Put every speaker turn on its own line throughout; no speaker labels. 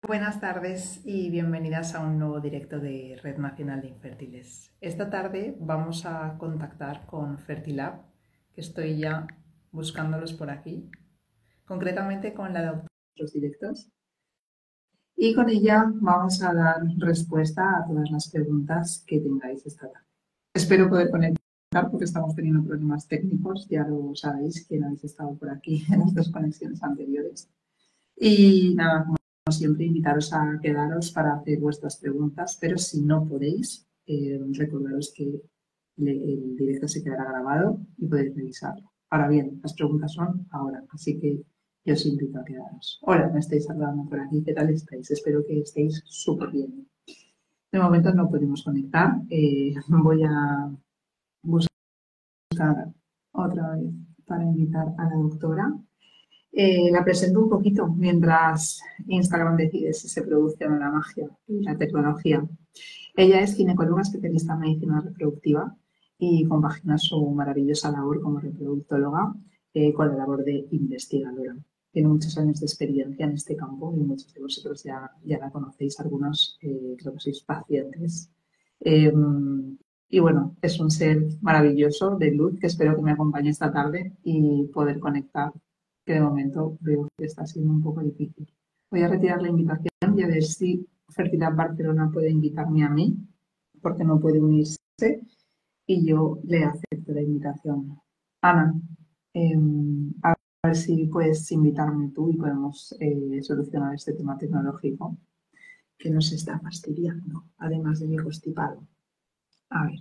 Buenas tardes y bienvenidas a un nuevo directo de Red Nacional de Infértiles. Esta tarde vamos a contactar con Fertilab, que estoy ya buscándolos por aquí, concretamente con la doctora de los directos. Y con ella vamos a dar respuesta a todas las preguntas que tengáis esta tarde. Espero poder conectar porque estamos teniendo problemas técnicos, ya lo sabéis, quien habéis estado por aquí en las dos conexiones anteriores. Y nada, como siempre, invitaros a quedaros para hacer vuestras preguntas, pero si no podéis, recordaros que el directo se quedará grabado y podéis revisarlo. Ahora bien, las preguntas son ahora, así que yo os invito a quedaros. Hola, me estáis saludando por aquí, ¿qué tal estáis? Espero que estéis súper bien. De momento no podemos conectar, voy a buscar otra vez para invitar a la doctora. La presento un poquito mientras Instagram decide si se produce o no la magia y la tecnología. Ella es ginecóloga especialista en medicina reproductiva y compagina su maravillosa labor como reproductóloga con la labor de investigadora. Tiene muchos años de experiencia en este campo y muchos de vosotros ya la conocéis, algunos creo que sois pacientes. Y bueno, es un ser maravilloso de luz que espero que me acompañe esta tarde y poder conectar, que de momento veo que está siendo un poco difícil. Voy a retirar la invitación y a ver si Fertilab Barcelona puede invitarme a mí, porque no puede unirse, y yo le acepto la invitación. Ana, a ver si puedes invitarme tú y podemos solucionar este tema tecnológico que nos está fastidiando, además de mi constipado. A ver,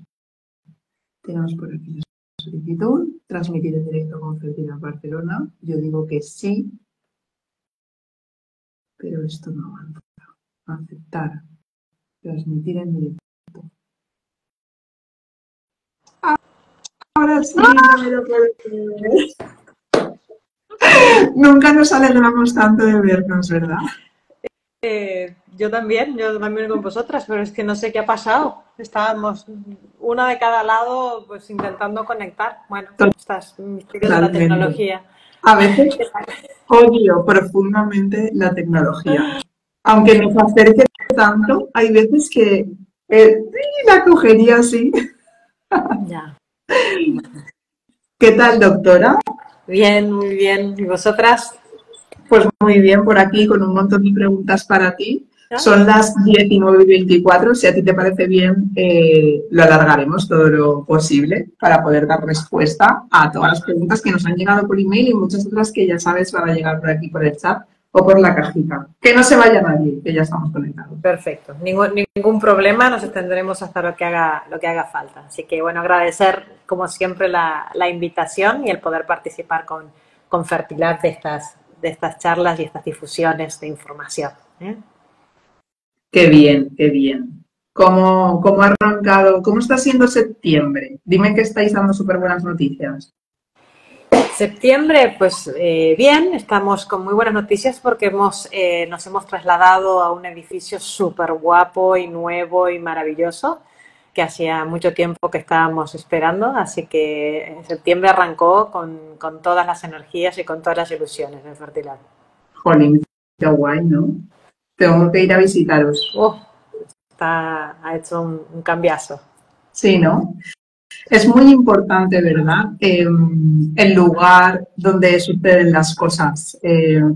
tenemos por aquí la solicitud, transmitir en directo con Fertilab Barcelona. Yo digo que sí, pero esto no avanza. Aceptar, transmitir en directo. Ahora sí, no me lo puedo creer. Nunca nos alegramos tanto de vernos, ¿verdad?
Yo también con vosotras, pero es que no sé qué ha pasado. Estábamos una de cada lado, pues intentando conectar. Bueno, estas misterios de la tecnología.
A veces odio profundamente la tecnología. Aunque nos acerque tanto, hay veces que la cogería así.
Ya.
¿Qué tal, doctora?
Bien, muy bien. ¿Y vosotras?
Pues muy bien, por aquí con un montón de preguntas para ti. Son las 19:24. Si a ti te parece bien, lo alargaremos todo lo posible para poder dar respuesta a todas las preguntas que nos han llegado por email y muchas otras que ya sabes van a llegar por aquí por el chat o por la cajita. Que no se vaya nadie, que ya estamos conectados.
Perfecto. Ningún problema, nos extenderemos hasta lo que haga falta. Así que, bueno, agradecer, como siempre, la invitación y el poder participar con Fertilab de estas charlas y estas difusiones de información.
Qué bien, qué bien. ¿Cómo ha arrancado? ¿Cómo está siendo septiembre? Dime que estáis dando súper buenas noticias.
Septiembre, pues bien, estamos con muy buenas noticias porque nos hemos trasladado a un edificio súper guapo y nuevo y maravilloso que hacía mucho tiempo que estábamos esperando, así que en septiembre arrancó con todas las energías y con todas las ilusiones de Fertilab.
Jolín, qué guay, ¿no? Tengo que ir a visitaros.
Ha hecho un cambiazo.
Sí, ¿no? Es muy importante, ¿verdad? El lugar donde suceden las cosas,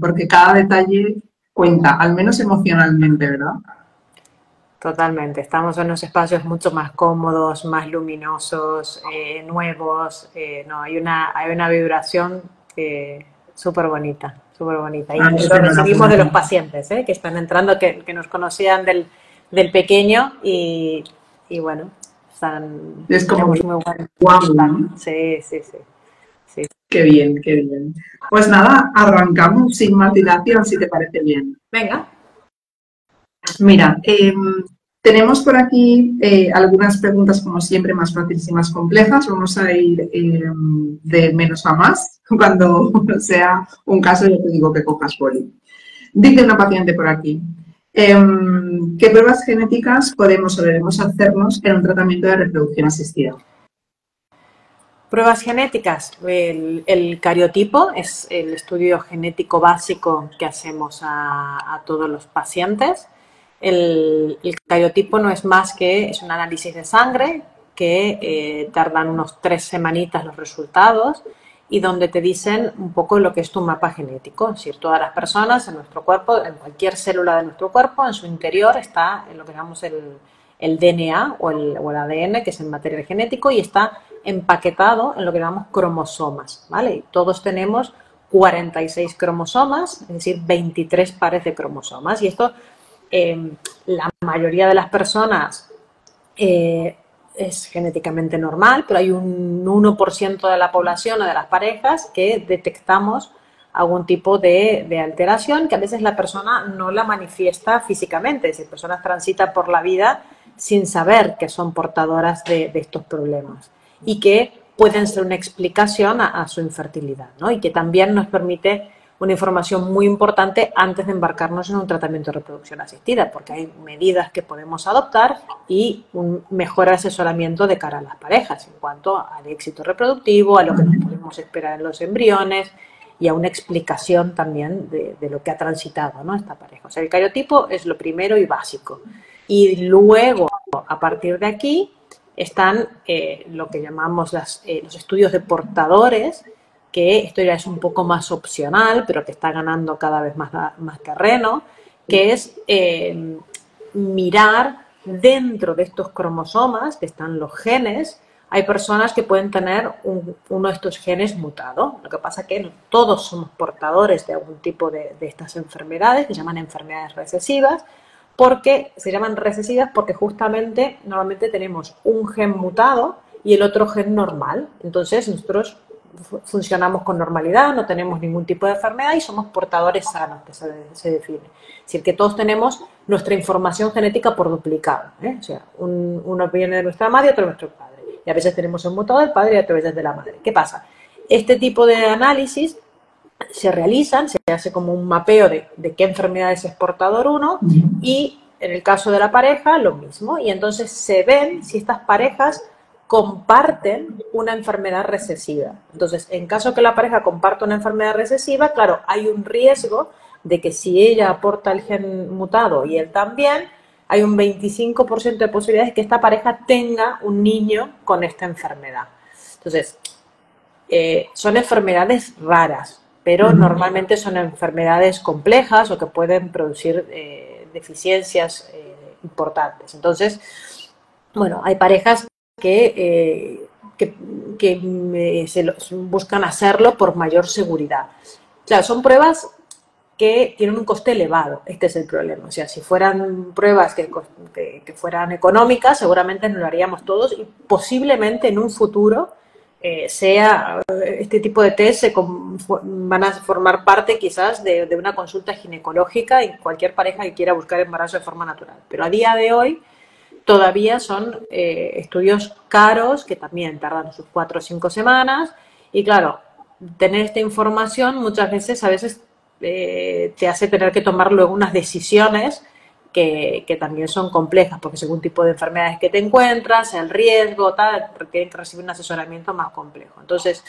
porque cada detalle cuenta, al menos emocionalmente, ¿verdad?
Totalmente. Estamos en unos espacios mucho más cómodos, más luminosos, nuevos. No, hay una vibración súper bonita, súper bonita. Y lo recibimos de los pacientes, que están entrando, que nos conocían del pequeño y bueno, están...
Es como muy
guapo, ¿no? Sí.
Qué bien, qué bien. Pues nada, arrancamos sin más dilación, si te parece bien.
Venga.
Mira, tenemos por aquí algunas preguntas, como siempre, más fáciles y más complejas. Vamos a ir de menos a más. Cuando sea un caso, yo te digo que cojas boli. Dice una paciente por aquí, ¿qué pruebas genéticas podemos o debemos hacernos en un tratamiento de reproducción asistida?
Pruebas genéticas. El cariotipo es el estudio genético básico que hacemos a todos los pacientes. El cariotipo no es más que es un análisis de sangre que tardan unos 3 semanitas los resultados y donde te dicen un poco lo que es tu mapa genético. Es decir, todas las personas en nuestro cuerpo, en cualquier célula de nuestro cuerpo, en su interior está en lo que llamamos el DNA o el ADN, que es el material genético, y está empaquetado en lo que llamamos cromosomas, ¿vale? Y todos tenemos 46 cromosomas, es decir, 23 pares de cromosomas. Y esto, la mayoría de las personas es genéticamente normal, pero hay un 1% de la población o de las parejas que detectamos algún tipo de alteración que a veces la persona no la manifiesta físicamente. Si personas transitan por la vida sin saber que son portadoras de estos problemas y que pueden ser una explicación a su infertilidad, ¿no? Y que también nos permite una información muy importante antes de embarcarnos en un tratamiento de reproducción asistida, porque hay medidas que podemos adoptar y un mejor asesoramiento de cara a las parejas en cuanto al éxito reproductivo, a lo que nos podemos esperar en los embriones y a una explicación también de lo que ha transitado, ¿no?, esta pareja. O sea, el cariotipo es lo primero y básico. Y luego, a partir de aquí, están lo que llamamos los estudios de portadores, que esto ya es un poco más opcional, pero que está ganando cada vez más terreno, que es mirar dentro de estos cromosomas, que están los genes. Hay personas que pueden tener uno de estos genes mutado. Lo que pasa es que no todos somos portadores de algún tipo de estas enfermedades, que se llaman enfermedades recesivas, porque se llaman recesivas porque justamente normalmente tenemos un gen mutado y el otro gen normal. Entonces nosotros funcionamos con normalidad, no tenemos ningún tipo de enfermedad y somos portadores sanos, que se define. Es decir, que todos tenemos nuestra información genética por duplicado, ¿eh? O sea, uno viene de nuestra madre y otro de nuestro padre. Y a veces tenemos un mutado del padre y a veces de la madre. ¿Qué pasa? Este tipo de análisis se realizan, se hace como un mapeo de qué enfermedades es portador uno y en el caso de la pareja lo mismo. Y entonces se ven si estas parejas comparten una enfermedad recesiva. Entonces, en caso que la pareja comparta una enfermedad recesiva, claro, hay un riesgo de que si ella aporta el gen mutado y él también, hay un 25% de posibilidades de que esta pareja tenga un niño con esta enfermedad. Entonces, son enfermedades raras, pero normalmente son enfermedades complejas o que pueden producir deficiencias importantes. Entonces, bueno, hay parejas que buscan hacerlo por mayor seguridad. Claro, son pruebas que tienen un coste elevado, este es el problema. O sea, si fueran pruebas que fueran económicas, seguramente nos lo haríamos todos y posiblemente en un futuro este tipo de test van a formar parte quizás de una consulta ginecológica en cualquier pareja que quiera buscar embarazo de forma natural. Pero a día de hoy todavía son estudios caros que también tardan sus 4 o 5 semanas y claro, tener esta información muchas veces te hace tener que tomar luego unas decisiones que también son complejas, porque según tipo de enfermedades que te encuentras, el riesgo, tal, tienen que recibir un asesoramiento más complejo. Entonces,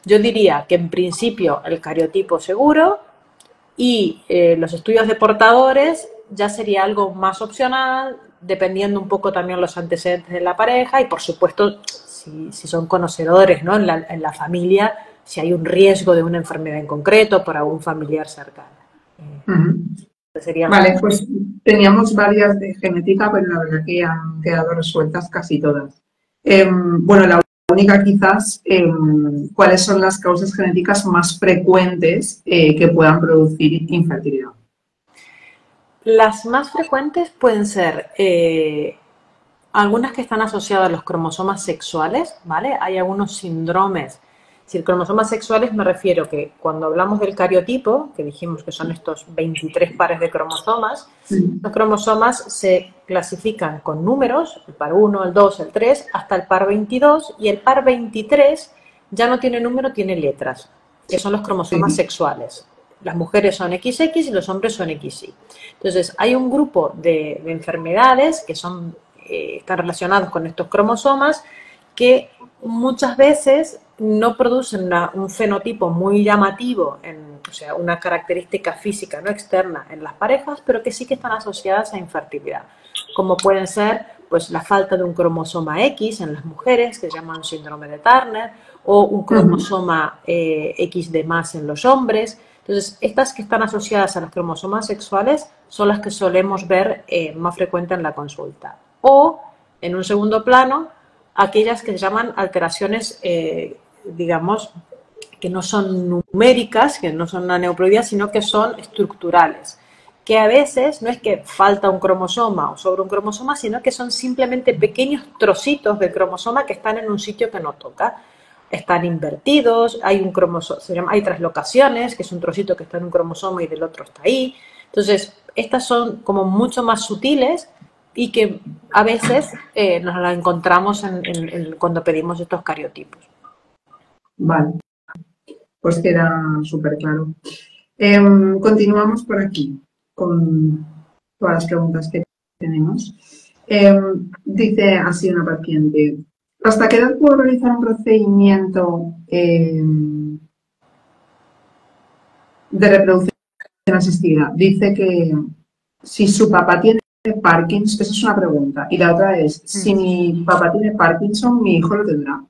yo diría que en principio el cariotipo seguro y los estudios de portadores ya sería algo más opcional, dependiendo un poco también los antecedentes de la pareja y, por supuesto, si son conocedores, ¿no?, en la familia, si hay un riesgo de una enfermedad en concreto por algún familiar cercano.
Vale, pues teníamos varias de genética, pero la verdad que han quedado resueltas casi todas. Bueno, la única quizás, ¿cuáles son las causas genéticas más frecuentes que puedan producir infertilidad?
Las más frecuentes pueden ser algunas que están asociadas a los cromosomas sexuales, ¿vale? Hay algunos síndromes. Si el cromosomas sexuales me refiero que cuando hablamos del cariotipo, que dijimos que son estos 23 pares de cromosomas, los cromosomas se clasifican con números, el par 1, el 2, el 3, hasta el par 22, y el par 23 ya no tiene número, tiene letras, que son los cromosomas sexuales. Las mujeres son XX y los hombres son XY. Entonces, hay un grupo de enfermedades que están relacionados con estos cromosomas que muchas veces no producen un fenotipo muy llamativo, o sea, una característica física no externa en las parejas, pero que sí que están asociadas a infertilidad, como pueden ser pues la falta de un cromosoma X en las mujeres, que se llama un síndrome de Turner, o un cromosoma X de más en los hombres. Entonces, estas que están asociadas a los cromosomas sexuales son las que solemos ver más frecuente en la consulta. O, en un segundo plano, aquellas que se llaman alteraciones, digamos, que no son numéricas, que no son aneuploidía, sino que son estructurales, que a veces no es que falta un cromosoma o sobre un cromosoma, sino que son simplemente pequeños trocitos del cromosoma que están en un sitio que no toca. Están invertidos, hay un cromosoma, hay translocaciones, que es un trocito que está en un cromosoma y del otro está ahí. Entonces, estas son como mucho más sutiles y que a veces nos las encontramos cuando pedimos estos cariotipos.
Vale, pues queda súper claro. Continuamos por aquí con todas las preguntas que tenemos. Dice así una paciente, ¿hasta qué edad puedo realizar un procedimiento de reproducción asistida? Dice que si su papá tiene Parkinson, esa es una pregunta. Y la otra es, si mi papá tiene Parkinson, mi hijo lo tendrá.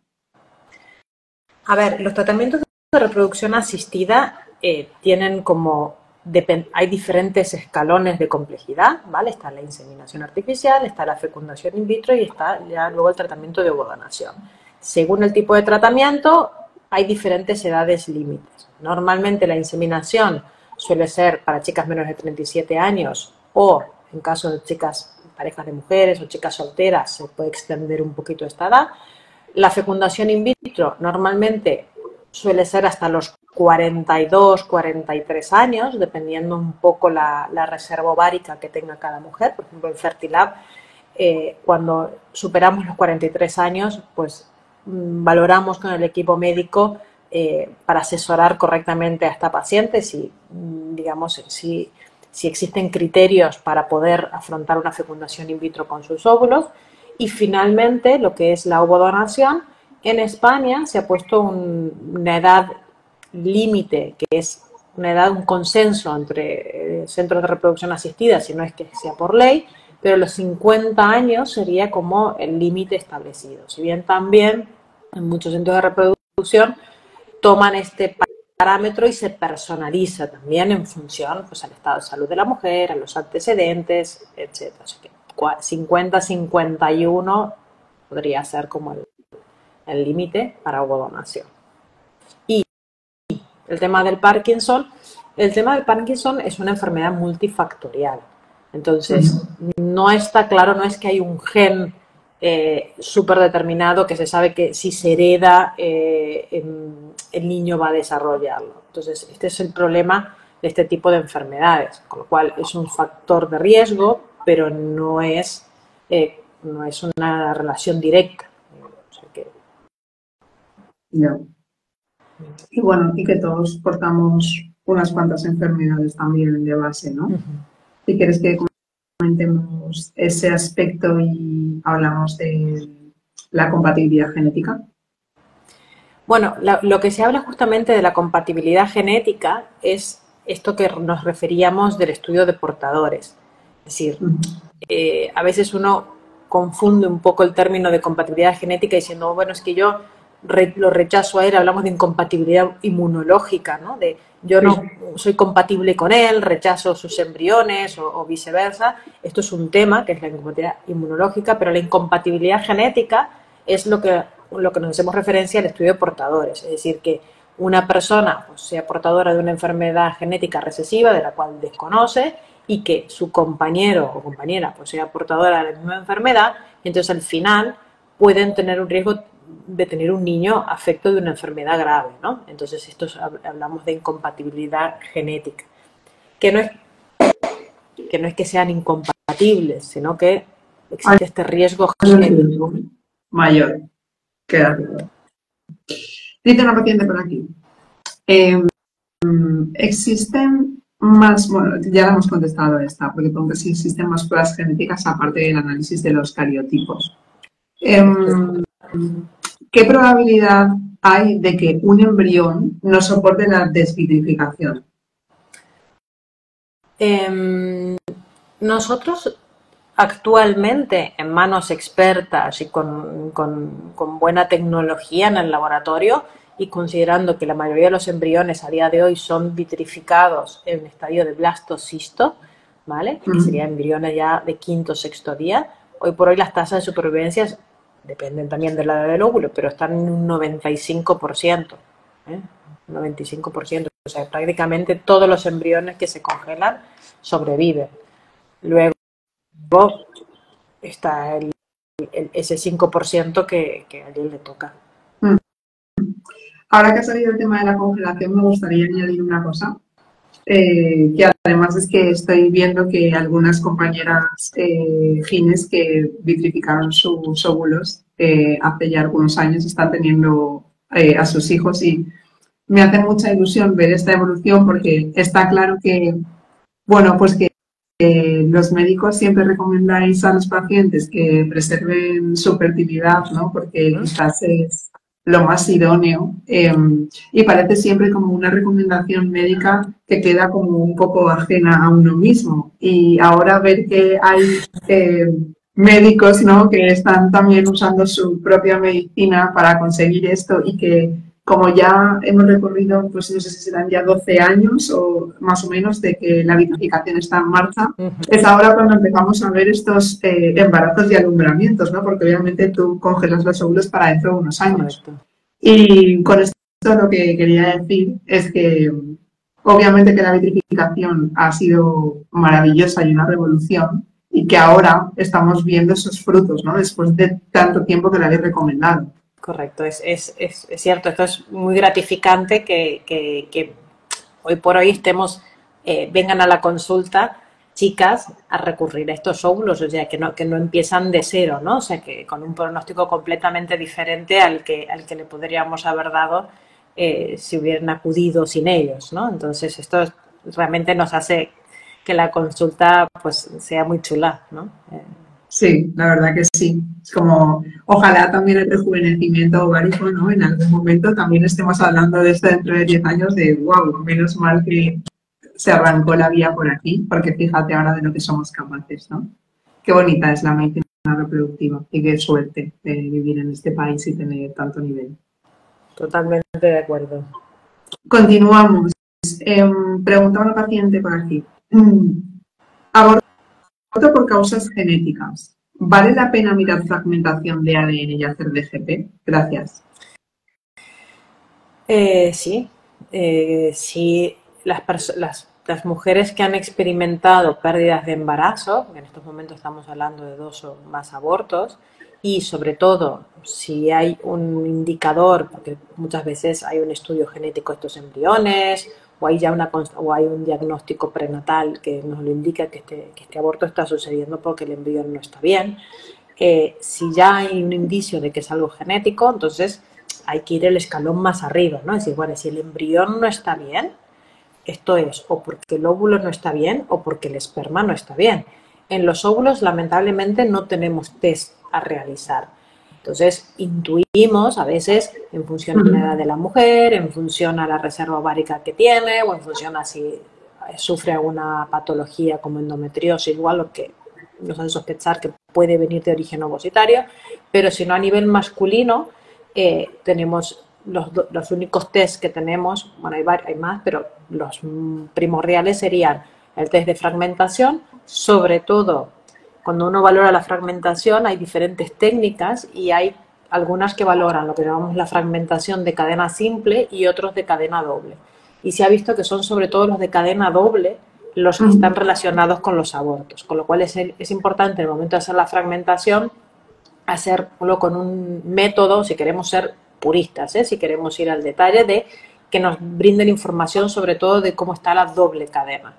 A ver, los tratamientos de reproducción asistida tienen como, hay diferentes escalones de complejidad, ¿vale? Está la inseminación artificial, está la fecundación in vitro y está ya luego el tratamiento de ovodonación. Según el tipo de tratamiento, hay diferentes edades límites. Normalmente la inseminación suele ser para chicas menores de 37 años o, en caso de chicas, parejas de mujeres o chicas solteras, se puede extender un poquito esta edad. La fecundación in vitro normalmente suele ser hasta los 42, 43 años, dependiendo un poco la reserva ovárica que tenga cada mujer. Por ejemplo, en Fertilab, cuando superamos los 43 años, pues valoramos con el equipo médico para asesorar correctamente a esta paciente si, digamos, si existen criterios para poder afrontar una fecundación in vitro con sus óvulos. Y finalmente, lo que es la ovodonación, en España se ha puesto una edad límite, que es una edad, un consenso entre centros de reproducción asistida, si no es que sea por ley, pero los 50 años sería como el límite establecido. Si bien también en muchos centros de reproducción toman este parámetro y se personaliza también en función pues, al estado de salud de la mujer, a los antecedentes, etc. Así que 50-51 podría ser como el límite para ovodonación. Y el tema del Parkinson es una enfermedad multifactorial. Entonces, no está claro, no es que hay un gen súper determinado que se sabe que si se hereda el niño va a desarrollarlo. Entonces, este es el problema de este tipo de enfermedades, con lo cual es un factor de riesgo, pero no es una relación directa. O sea que...
No. Y bueno, y que todos portamos unas cuantas enfermedades también de base, ¿no? Si quieres que comentemos ese aspecto y hablamos de la compatibilidad genética.
Bueno, lo que se habla justamente de la compatibilidad genética es esto que nos referíamos del estudio de portadores. Es decir, a veces uno confunde un poco el término de compatibilidad genética diciendo, bueno, es que yo lo rechazo a él, hablamos de incompatibilidad inmunológica, ¿no? De yo no soy compatible con él, rechazo sus embriones o viceversa. Esto es un tema que es la incompatibilidad inmunológica, pero la incompatibilidad genética es lo que nos hacemos referencia al estudio de portadores, es decir, que una persona pues, sea portadora de una enfermedad genética recesiva de la cual desconoce y que su compañero o compañera pues, sea portadora de la misma enfermedad, y entonces al final pueden tener un riesgo de tener un niño afecto de una enfermedad grave, ¿no? Entonces hablamos de incompatibilidad genética, que no es que sean incompatibles, sino que existe este riesgo genético
mayor. Queda claro. Dice una paciente por aquí. Existen más, bueno, ya la hemos contestado esta, porque pregunta si existen más pruebas genéticas aparte del análisis de los cariotipos. ¿Qué probabilidad hay de que un embrión no soporte la desvitrificación?
Nosotros actualmente, en manos expertas y con buena tecnología en el laboratorio, y considerando que la mayoría de los embriones a día de hoy son vitrificados en estadio de blastocisto, ¿vale? Que serían embriones ya de quinto o sexto día, hoy por hoy las tasas de supervivencia dependen también de la edad del óvulo, pero están en un 95%, ¿eh? 95%. O sea, prácticamente todos los embriones que se congelan sobreviven. Luego está ese 5% que a alguien le toca.
Ahora que ha salido el tema de la congelación, me gustaría añadir una cosa, que además es que estoy viendo que algunas compañeras gines que vitrificaron sus óvulos hace ya algunos años están teniendo a sus hijos, y me hace mucha ilusión ver esta evolución, porque está claro que, bueno, pues que los médicos siempre recomendáis a los pacientes que preserven su fertilidad, ¿no? Porque quizás es lo más idóneo, y parece siempre como una recomendación médica que queda como un poco ajena a uno mismo. Y ahora ver que hay médicos, ¿no?, que están también usando su propia medicina para conseguir esto, y que como ya hemos recorrido, pues no sé si serán ya 12 años o más o menos de que la vitrificación está en marcha, es ahora cuando empezamos a ver estos embarazos y alumbramientos, ¿no? Porque obviamente tú congelas los óvulos para dentro de unos años.
Correcto.
Y con esto lo que quería decir es que obviamente que la vitrificación ha sido maravillosa y una revolución, y que ahora estamos viendo esos frutos, ¿no? Después de tanto tiempo que la habéis recomendado.
Correcto, es cierto, esto es muy gratificante que hoy por hoy vengan a la consulta chicas a recurrir a estos óvulos, o sea, que no empiezan de cero, ¿no? O sea, que con un pronóstico completamente diferente al que le podríamos haber dado si hubieran acudido sin ellos, ¿no? Entonces, esto realmente nos hace que la consulta pues sea muy chula, ¿no?
Sí, la verdad que sí. Es como, ojalá también el rejuvenecimiento ovárico, ¿no? En algún momento también estemos hablando de esto dentro de 10 años, de wow, menos mal que se arrancó la vía por aquí, porque fíjate ahora de lo que somos capaces, ¿no? Qué bonita es la medicina reproductiva, y qué suerte de vivir en este país y tener tanto nivel.
Totalmente de acuerdo.
Continuamos. Preguntaba una paciente por aquí. Aborto por causas genéticas. ¿Vale la pena mirar fragmentación de ADN y hacer DGP? Gracias.
Sí, sí, las mujeres que han experimentado pérdidas de embarazo, en estos momentos estamos hablando de 2 o más abortos, y sobre todo si hay un indicador, porque muchas veces hay un estudio genético de estos embriones, o hay ya o hay un diagnóstico prenatal que nos lo indica que este aborto está sucediendo porque el embrión no está bien. Si ya hay un indicio de que es algo genético, entonces hay que ir el escalón más arriba, ¿no? Es decir, bueno, si el embrión no está bien, esto es o porque el óvulo no está bien o porque el esperma no está bien. En los óvulos, lamentablemente, no tenemos test a realizar. Entonces, intuimos a veces en función a la edad de la mujer, en función a la reserva ovárica que tiene, o en función a si sufre alguna patología como endometriosis o algo que nos hace sospechar que puede venir de origen ovocitario, pero si no a nivel masculino, tenemos los únicos test que tenemos, bueno, hay más, pero los primordiales serían el test de fragmentación, sobre todo cuando uno valora la fragmentación hay diferentes técnicas y hay algunas que valoran lo que llamamos la fragmentación de cadena simple y otros de cadena doble. Y se ha visto que son sobre todo los de cadena doble los que están relacionados con los abortos, con lo cual es importante en el momento de hacer la fragmentación hacerlo con un método, si queremos ser puristas, si queremos ir al detalle, de que nos brinden información sobre todo de cómo está la doble cadena.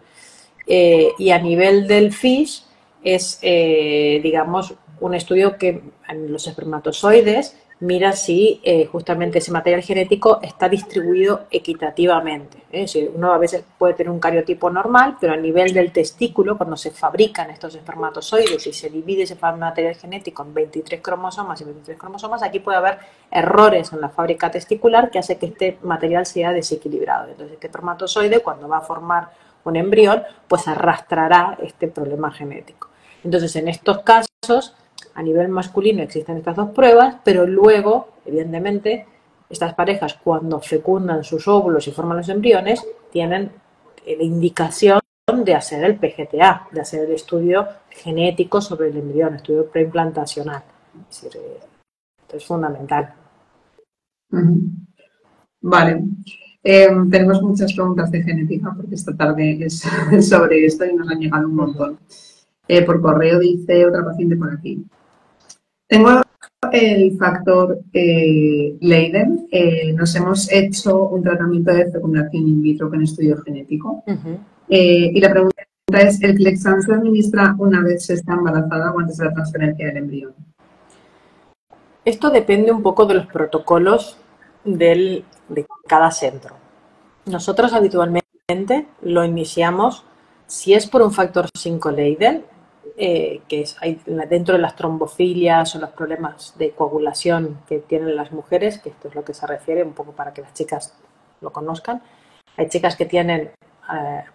Y a nivel del FISH es, digamos, un estudio que en los espermatozoides mira si justamente ese material genético está distribuido equitativamente. Es decir, uno a veces puede tener un cariotipo normal, pero a nivel del testículo, cuando se fabrican estos espermatozoides y se divide ese material genético en 23 cromosomas y 23 cromosomas, aquí puede haber errores en la fábrica testicular que hace que este material sea desequilibrado. Entonces, este espermatozoide, cuando va a formar un embrión, pues arrastrará este problema genético. Entonces, en estos casos, a nivel masculino existen estas dos pruebas, pero luego, evidentemente, estas parejas cuando fecundan sus óvulos y forman los embriones, tienen la indicación de hacer el PGTA, de hacer el estudio genético sobre el embrión, estudio preimplantacional. Es decir, esto es fundamental.
Vale. Tenemos muchas preguntas de genética porque esta tarde es sobre esto y nos han llegado un montón. Por correo dice otra paciente por aquí. Tengo el factor Leiden. Nos hemos hecho un tratamiento de fecundación in vitro con estudio genético. Y la pregunta es, ¿el Clexane se administra una vez se está embarazada o antes de la transferencia del embrión?
Esto depende un poco de los protocolos de cada centro. Nosotros habitualmente lo iniciamos, si es por un factor 5 Leiden, que es dentro de las trombofilias o los problemas de coagulación que tienen las mujeres, que esto es lo que se refiere, un poco para que las chicas lo conozcan. Hay chicas que tienen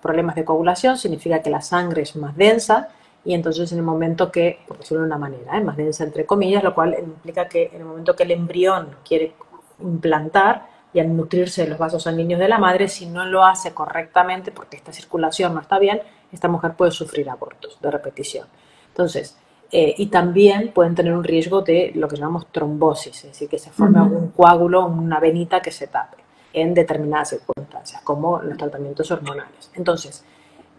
problemas de coagulación, significa que la sangre es más densa y entonces en el momento que, por decirlo de una manera, más densa entre comillas, lo cual implica que en el momento que el embrión quiere implantar y al nutrirse de los vasos sanguíneos de la madre, si no lo hace correctamente porque esta circulación no está bien, esta mujer puede sufrir abortos de repetición. Entonces, y también pueden tener un riesgo de lo que llamamos trombosis, es decir, que se forme algún coágulo, una venita que se tape en determinadas circunstancias, como los tratamientos hormonales. Entonces,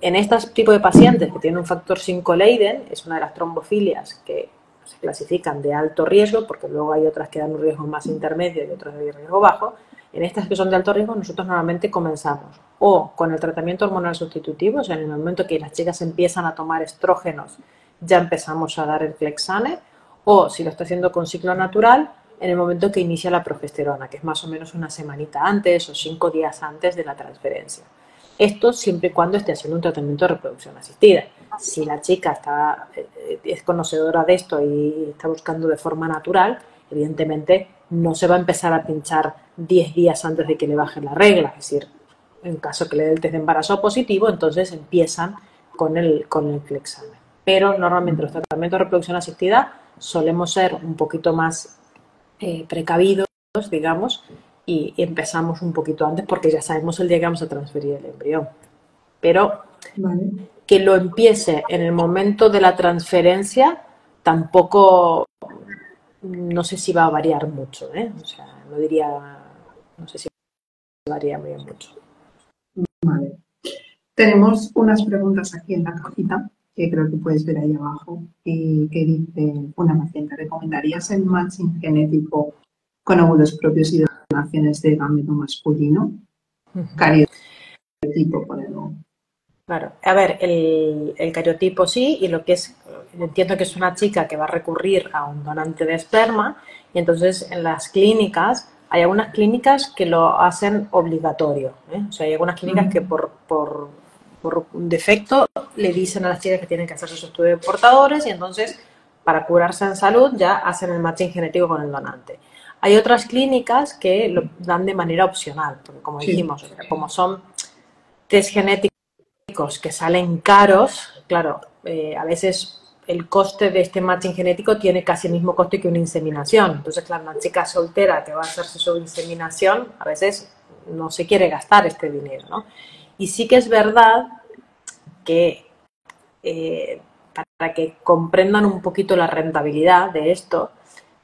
en estos tipos de pacientes que tienen un factor 5 Leiden, es una de las trombofilias que se clasifican de alto riesgo, porque luego hay otras que dan un riesgo más intermedio y otras de riesgo bajo. En estas que son de alto riesgo, nosotros normalmente comenzamos o con el tratamiento hormonal sustitutivo, o sea, en el momento que las chicas empiezan a tomar estrógenos, ya empezamos a dar el Clexane, o si lo está haciendo con ciclo natural, en el momento que inicia la progesterona, que es más o menos una semanita antes o 5 días antes de la transferencia. Esto siempre y cuando esté haciendo un tratamiento de reproducción asistida. Si la chica es conocedora de esto y está buscando de forma natural, evidentemente no se va a empezar a pinchar 10 días antes de que le baje la regla. Es decir, en caso que le dé el test de embarazo positivo, entonces empiezan con el Clexane. Pero normalmente los tratamientos de reproducción asistida solemos ser un poquito más precavidos, digamos, y empezamos un poquito antes porque ya sabemos el día que vamos a transferir el embrión. Pero que lo empiece en el momento de la transferencia tampoco, no sé si va a variar mucho, ¿eh? O sea, no sé si varía muy mucho.
Vale. Tenemos unas preguntas aquí en la cajita, que creo que puedes ver ahí abajo, y que dice una paciente, ¿recomendarías el matching genético con óvulos propios y donaciones de gameto masculino? Cariotipo, ponelo.
Claro, a ver, el cariotipo sí, y lo que es, entiendo que es una chica que va a recurrir a un donante de esperma, y entonces en las clínicas, hay algunas clínicas que lo hacen obligatorio, ¿eh? O sea, hay algunas clínicas que por un defecto le dicen a las chicas que tienen que hacer sus estudios de portadores, y entonces para curarse en salud ya hacen el matching genético con el donante. Hay otras clínicas que lo dan de manera opcional, porque como dijimos, como son test genéticos que salen caros, claro, a veces el coste de este matching genético tiene casi el mismo coste que una inseminación. Entonces, claro, una chica soltera que va a hacerse su inseminación, a veces no se quiere gastar este dinero, ¿no? Y sí que es verdad que para que comprendan un poquito la rentabilidad de esto,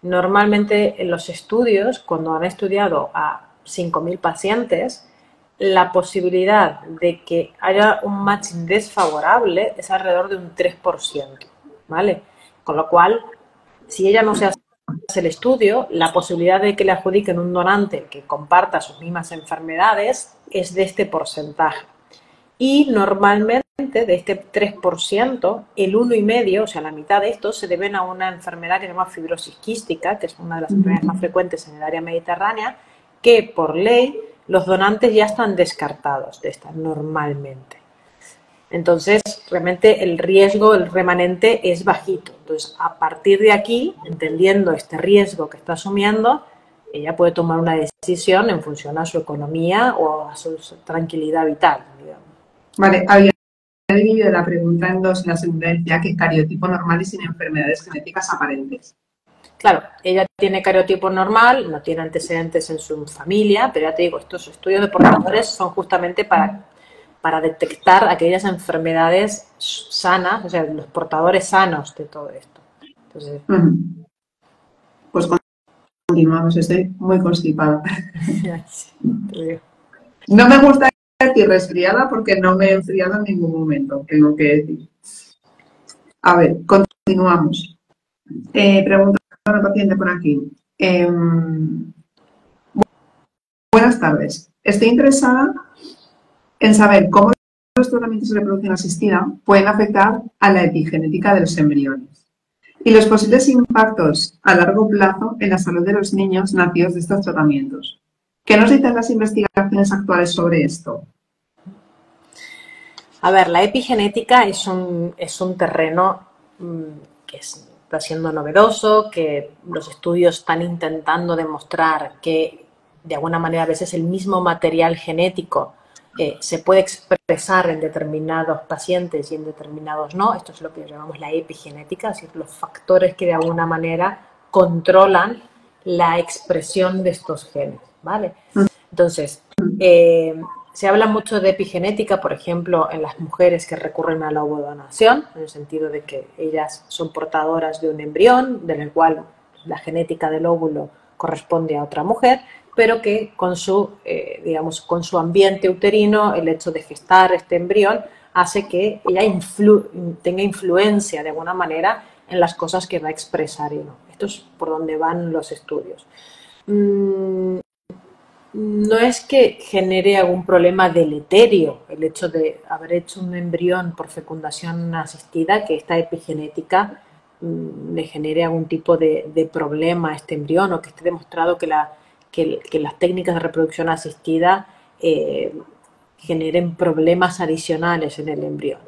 normalmente en los estudios, cuando han estudiado a 5.000 pacientes, la posibilidad de que haya un matching desfavorable es alrededor de un 3%, ¿vale? Con lo cual, si ella no se hace el estudio, la posibilidad de que le adjudiquen un donante que comparta sus mismas enfermedades es de este porcentaje. Y normalmente de este 3%, el 1,5%, o sea, la mitad de estos, se deben a una enfermedad que se llama fibrosis quística, que es una de las enfermedades más frecuentes en el área mediterránea, que por ley los donantes ya están descartados de esta normalmente. Entonces, realmente el riesgo, el remanente es bajito. Entonces, a partir de aquí, entendiendo este riesgo que está asumiendo, ella puede tomar una decisión en función a su economía o a su tranquilidad vital, digamos.
Vale, había dividido la pregunta en dos. La segunda decía que cariotipo normal y sin enfermedades genéticas aparentes.
Claro, ella tiene cariotipo normal, no tiene antecedentes en su familia, pero ya te digo, estos estudios de portadores son justamente para detectar aquellas enfermedades sanas, o sea, los portadores sanos de todo esto. Entonces,
pues continuamos, estoy muy constipada. No me gusta decir resfriada porque no me he enfriado en ningún momento, tengo que decir. A ver, continuamos. Pregunta a una paciente por aquí. Buenas tardes. Estoy interesada en saber cómo los tratamientos de reproducción asistida pueden afectar a la epigenética de los embriones y los posibles impactos a largo plazo en la salud de los niños nacidos de estos tratamientos. ¿Qué nos dicen las investigaciones actuales sobre esto?
A ver, la epigenética es un terreno que está siendo novedoso, que los estudios están intentando demostrar que de alguna manera a veces el mismo material genético se puede expresar en determinados pacientes y en determinados no. Esto es lo que llamamos la epigenética, es decir, los factores que de alguna manera controlan la expresión de estos genes, ¿vale? Entonces, se habla mucho de epigenética, por ejemplo, en las mujeres que recurren a la ovodonación, en el sentido de que ellas son portadoras de un embrión, del cual la genética del óvulo corresponde a otra mujer, pero que con su, digamos, con su ambiente uterino, el hecho de gestar este embrión hace que ella tenga influencia de alguna manera en las cosas que va a expresar y no. Esto es por donde van los estudios. No es que genere algún problema deleterio el hecho de haber hecho un embrión por fecundación asistida, que esta epigenética le genere algún tipo de problema a este embrión, o que esté demostrado que las técnicas de reproducción asistida generen problemas adicionales en el embrión.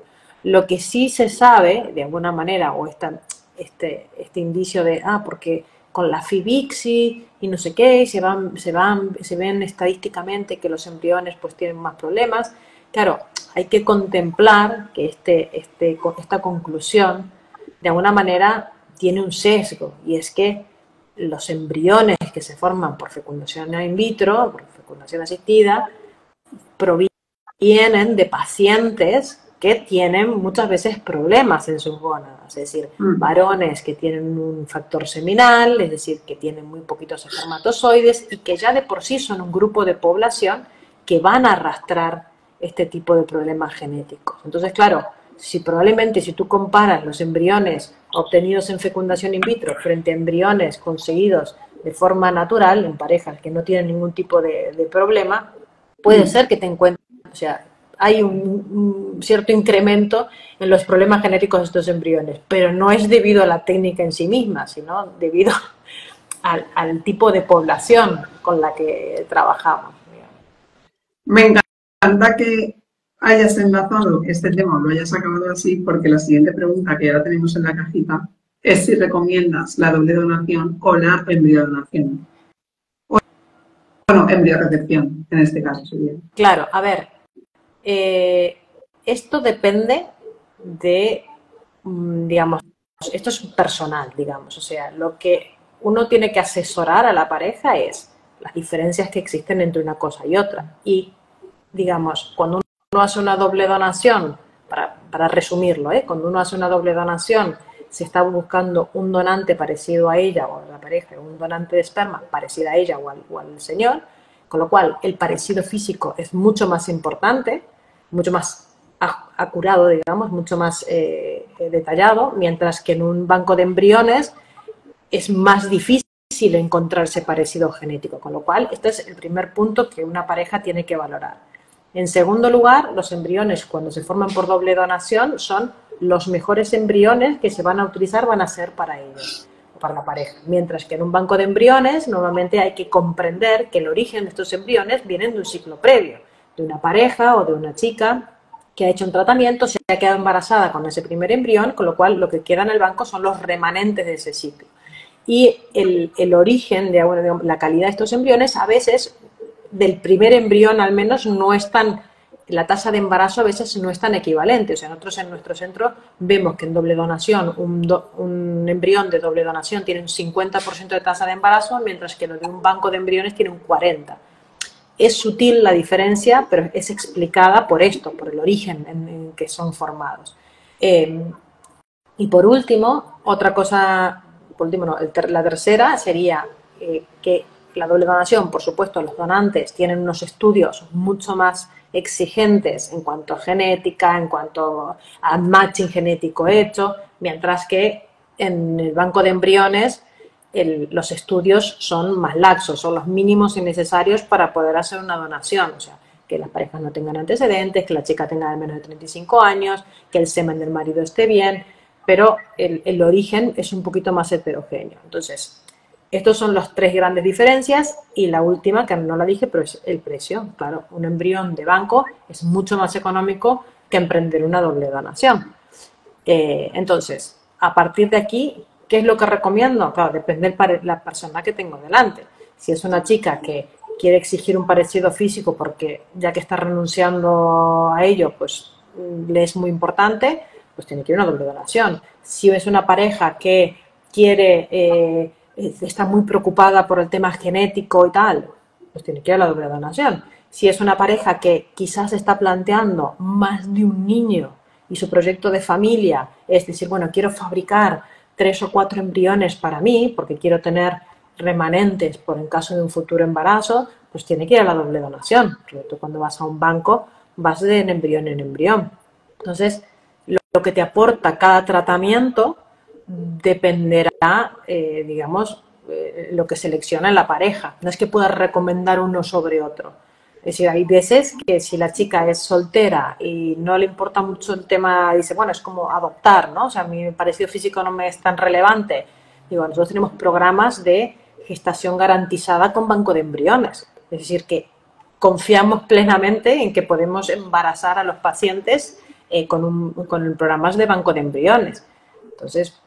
Lo que sí se sabe, de alguna manera, o este indicio de, porque con la FIBIXI y no sé qué, se ven estadísticamente que los embriones pues tienen más problemas. Claro, hay que contemplar que esta conclusión de alguna manera tiene un sesgo, y es que los embriones que se forman por fecundación in vitro, por fecundación asistida, provienen de pacientes que tienen muchas veces problemas en sus gónadas, es decir, varones que tienen un factor seminal, es decir, que tienen muy poquitos espermatozoides y que ya de por sí son un grupo de población que van a arrastrar este tipo de problemas genéticos. Entonces, claro, si tú comparas los embriones obtenidos en fecundación in vitro frente a embriones conseguidos de forma natural en parejas que no tienen ningún tipo de problema, puede ser que te encuentres, o sea, hay un cierto incremento en los problemas genéticos de estos embriones, pero no es debido a la técnica en sí misma, sino debido al tipo de población con la que trabajamos.
Me encanta que hayas enlazado este tema, lo hayas acabado así, porque la siguiente pregunta que ya tenemos en la cajita es si recomiendas la doble donación o la embriodonación. Bueno, embriorrecepción, en este caso sería.
Claro, a ver, esto depende de, digamos, esto es personal, digamos, o sea, lo que uno tiene que asesorar a la pareja es las diferencias que existen entre una cosa y otra. Y, digamos, cuando uno hace una doble donación, para resumirlo, cuando uno hace una doble donación, se está buscando un donante parecido a ella o a la pareja, un donante de esperma parecido a ella o al señor, con lo cual el parecido físico es mucho más importante, mucho más acurado, digamos, mucho más detallado, mientras que en un banco de embriones es más difícil encontrarse parecido genético, con lo cual este es el primer punto que una pareja tiene que valorar. En segundo lugar, los embriones cuando se forman por doble donación son los mejores embriones que se van a utilizar, van a ser para ellos, o para la pareja. Mientras que en un banco de embriones normalmente hay que comprender que el origen de estos embriones vienen de un ciclo previo, de una pareja o de una chica que ha hecho un tratamiento, se ha quedado embarazada con ese primer embrión, con lo cual lo que queda en el banco son los remanentes de ese ciclo. Y el origen de la calidad de estos embriones, a veces, del primer embrión al menos, no es tan, la tasa de embarazo a veces no es tan equivalente. O sea, nosotros en nuestro centro vemos que en doble donación, un embrión de doble donación tiene un 50% de tasa de embarazo, mientras que lo de un banco de embriones tiene un 40%. Es sutil la diferencia, pero es explicada por esto, por el origen en que son formados. Y por último, otra cosa, por último no, la tercera sería que la doble donación, por supuesto, los donantes tienen unos estudios mucho más exigentes en cuanto a genética, en cuanto a matching genético hecho, mientras que en el banco de embriones los estudios son más laxos, son los mínimos y necesarios para poder hacer una donación. O sea, que las parejas no tengan antecedentes, que la chica tenga menos de 35 años, que el semen del marido esté bien, pero el origen es un poquito más heterogéneo. Entonces, estos son las tres grandes diferencias y la última, que no la dije, pero es el precio. Claro, un embrión de banco es mucho más económico que emprender una doble donación. Entonces, a partir de aquí, ¿qué es lo que recomiendo? Claro, depende de la persona que tengo delante. Si es una chica que quiere exigir un parecido físico porque ya que está renunciando a ello, pues le es muy importante, pues tiene que ir a una doble donación. Si es una pareja que quiere, está muy preocupada por el tema genético y tal, pues tiene que ir a la doble donación. Si es una pareja que quizás está planteando más de un niño y su proyecto de familia es decir, bueno, quiero fabricar 3 o 4 embriones para mí, porque quiero tener remanentes por en caso de un futuro embarazo, pues tiene que ir a la doble donación. Porque tú cuando vas a un banco vas de embrión en embrión. Entonces, lo que te aporta cada tratamiento dependerá, digamos, lo que selecciona la pareja. No es que puedas recomendar uno sobre otro. Es decir, hay veces que si la chica es soltera y no le importa mucho el tema, dice, bueno, es como adoptar, ¿no? O sea, mi parecido físico no me es tan relevante. Digo, nosotros tenemos programas de gestación garantizada con banco de embriones. Es decir, que confiamos plenamente en que podemos embarazar a los pacientes con programas de banco de embriones. Entonces...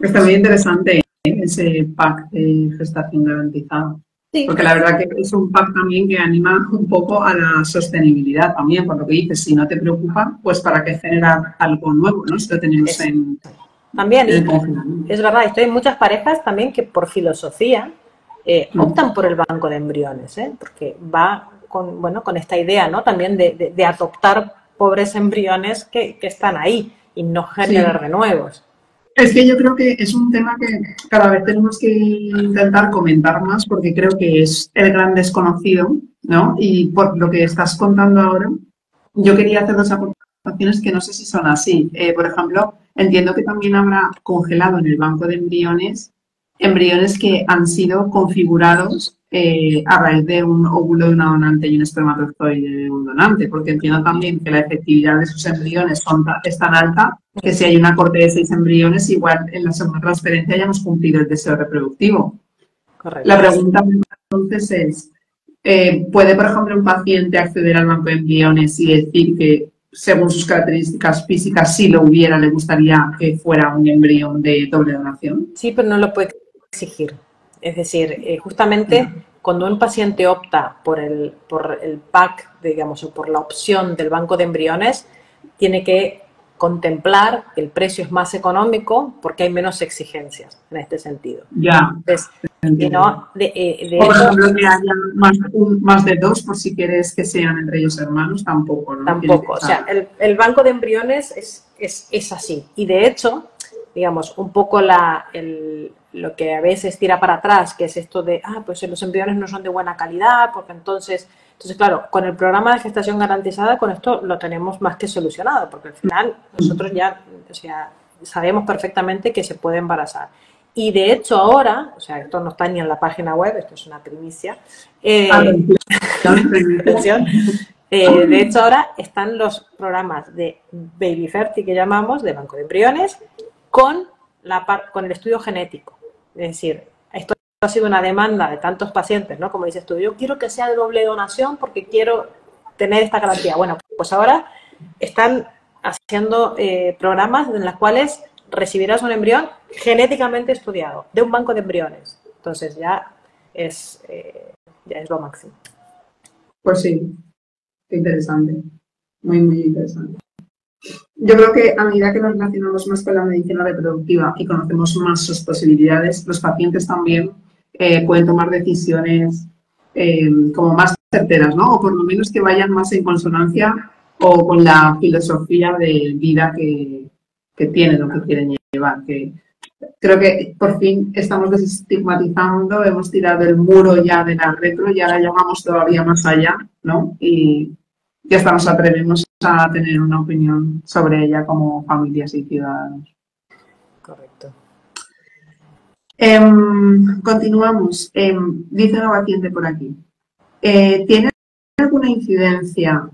Está muy interesante ese pack de gestación garantizada. Sí. Porque la verdad que es un pack también que anima un poco a la sostenibilidad también, por lo que dices, si no te preocupa, pues para qué generar algo nuevo, ¿no? Si lo tenemos
también, es verdad, hay muchas parejas también que por filosofía optan por el banco de embriones, porque va con esta idea, ¿no? También de adoptar pobres embriones que están ahí y no generar de nuevos.
Es que yo creo que es un tema que cada vez tenemos que intentar comentar más porque creo que es el gran desconocido, ¿no? Y por lo que estás contando ahora, yo quería hacer dos aportaciones que no sé si son así. Por ejemplo, entiendo que también habrá congelado en el banco de embriones que han sido configurados a raíz de un óvulo de una donante y un espermatozoide de un donante, porque entiendo también que la efectividad de sus embriones es tan alta que si hay una corte de 6 embriones, igual en la segunda transferencia hayamos cumplido el deseo reproductivo. Correcto. La pregunta entonces es, ¿puede, por ejemplo, un paciente acceder al banco de embriones y decir que, según sus características físicas, si lo hubiera, le gustaría que fuera un embrión de doble donación?
Sí, pero no lo puede exigir. Es decir, justamente cuando un paciente opta por el pack, digamos, o por la opción del banco de embriones, tiene que contemplar que el precio es más económico porque hay menos exigencias en este sentido.
Ya.
Entonces,
no, por ejemplo, que haya más de 2, por si quieres que sean entre ellos hermanos, tampoco, ¿no?
Tampoco. O sea, el banco de embriones es así. Y de hecho, digamos, un poco lo que a veces tira para atrás, que es esto de, pues los embriones no son de buena calidad, porque entonces, claro, con el programa de gestación garantizada, con esto lo tenemos más que solucionado, porque al final nosotros ya, o sea, sabemos perfectamente que se puede embarazar. Y de hecho ahora, o sea, esto no está ni en la página web, esto es una primicia, atención, de hecho ahora están los programas de Baby Ferti que llamamos, de banco de embriones, con el estudio genético. Es decir, esto ha sido una demanda de tantos pacientes, ¿no? Como dices tú, yo quiero que sea de doble donación porque quiero tener esta garantía. Bueno, pues ahora están haciendo programas en los cuales recibirás un embrión genéticamente estudiado de un banco de embriones. Entonces ya es lo máximo.
Pues sí, qué interesante. Muy, muy interesante. Yo creo que a medida que nos relacionamos más con la medicina reproductiva y conocemos más sus posibilidades, los pacientes también pueden tomar decisiones como más certeras, ¿no? O por lo menos que vayan más en consonancia o con la filosofía de vida que tienen o que quieren llevar. Que creo que por fin estamos desestigmatizando, hemos tirado el muro ya de la retro y ahora ya vamos todavía más allá, ¿no? Y ya estamos atrevemos a tener una opinión sobre ella como familias y ciudadanos.
Correcto.
Continuamos. Dice una paciente por aquí. ¿Tienen alguna incidencia